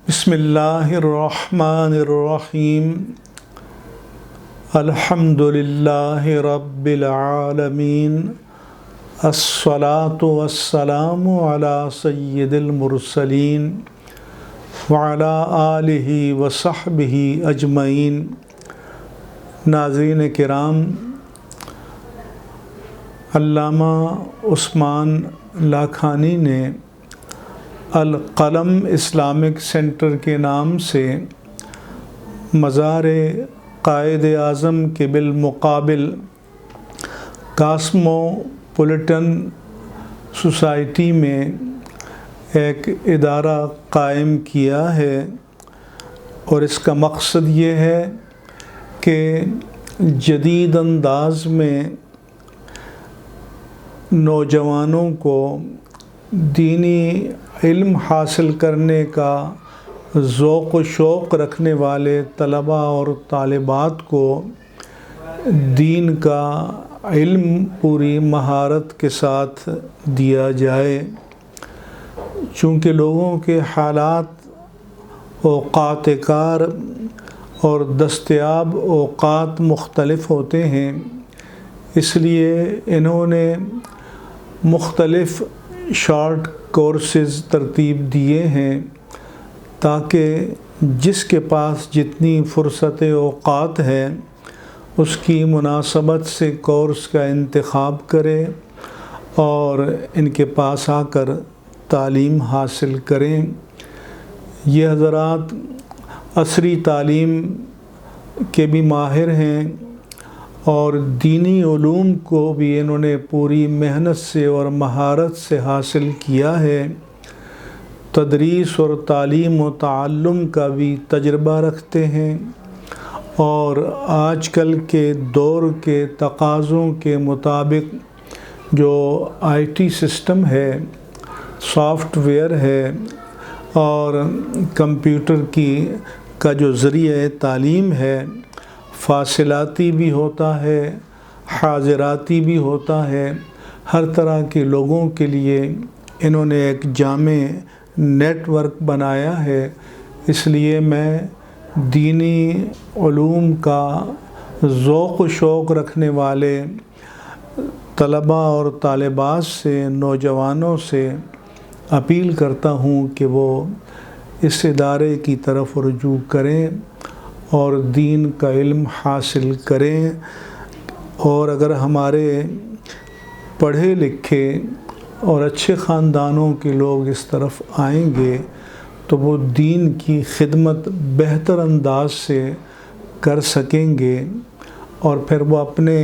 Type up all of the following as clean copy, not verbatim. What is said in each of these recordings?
بسم اللہ الرحمن الرحیم الحمد للہ رب العالمین الصلاة والسلام علی سید المرسلین وعلی آلہ وصحبہ اجمعین۔ ناظرین کرام، علامہ عثمان لاکھانی نے القلم اسلامک سینٹر کے نام سے مزار قائد اعظم کے بالمقابل کاسموپولیٹن سوسائٹی میں ایک ادارہ قائم کیا ہے، اور اس کا مقصد یہ ہے کہ جدید انداز میں نوجوانوں کو دینی علم حاصل کرنے کا ذوق و شوق رکھنے والے طلباء اور طالبات کو دین کا علم پوری مہارت کے ساتھ دیا جائے۔ چونکہ لوگوں کے حالات، اوقات کار اور دستیاب اوقات مختلف ہوتے ہیں، اس لیے انہوں نے مختلف شارٹ کورسز ترتیب دیے ہیں تاکہ جس کے پاس جتنی فرصت اوقات ہے اس کی مناسبت سے کورس کا انتخاب کرے اور ان کے پاس آ کر تعلیم حاصل کریں۔ یہ حضرات عصری تعلیم کے بھی ماہر ہیں اور دینی علوم کو بھی انہوں نے پوری محنت سے اور مہارت سے حاصل کیا ہے۔ تدریس اور تعلیم و تعلم کا بھی تجربہ رکھتے ہیں، اور آج کل کے دور کے تقاضوں کے مطابق جو آئی ٹی سسٹم ہے، سافٹ ویئر ہے اور کمپیوٹر کا جو ذریعہ تعلیم ہے، فاصلاتی بھی ہوتا ہے، حاضراتی بھی ہوتا ہے۔ ہر طرح کے لوگوں کے لیے انہوں نے ایک جامع نیٹ ورک بنایا ہے۔ اس لیے میں دینی علوم کا ذوق و شوق رکھنے والے طلباء اور طالبات سے، نوجوانوں سے اپیل کرتا ہوں کہ وہ اس ادارے کی طرف رجوع کریں اور دین کا علم حاصل کریں۔ اور اگر ہمارے پڑھے لکھے اور اچھے خاندانوں کے لوگ اس طرف آئیں گے تو وہ دین کی خدمت بہتر انداز سے کر سکیں گے، اور پھر وہ اپنے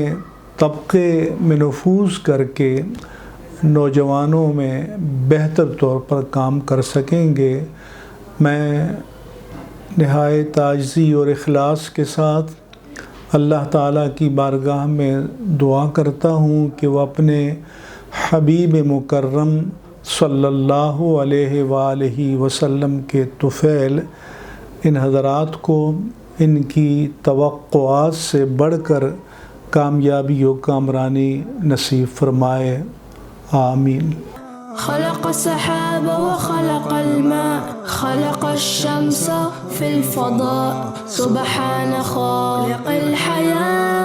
طبقے میں نفوذ کر کے نوجوانوں میں بہتر طور پر کام کر سکیں گے۔ میں نہایت عاجزی اور اخلاص کے ساتھ اللہ تعالیٰ کی بارگاہ میں دعا کرتا ہوں کہ وہ اپنے حبیب مکرم صلی اللہ علیہ وآلہ وسلم کے طفیل ان حضرات کو ان کی توقعات سے بڑھ کر کامیابی و کامرانی نصیب فرمائے، آمین۔ خلق السحاب وخلق الماء خلق الشمس في الفضاء سبحان خالق الحياة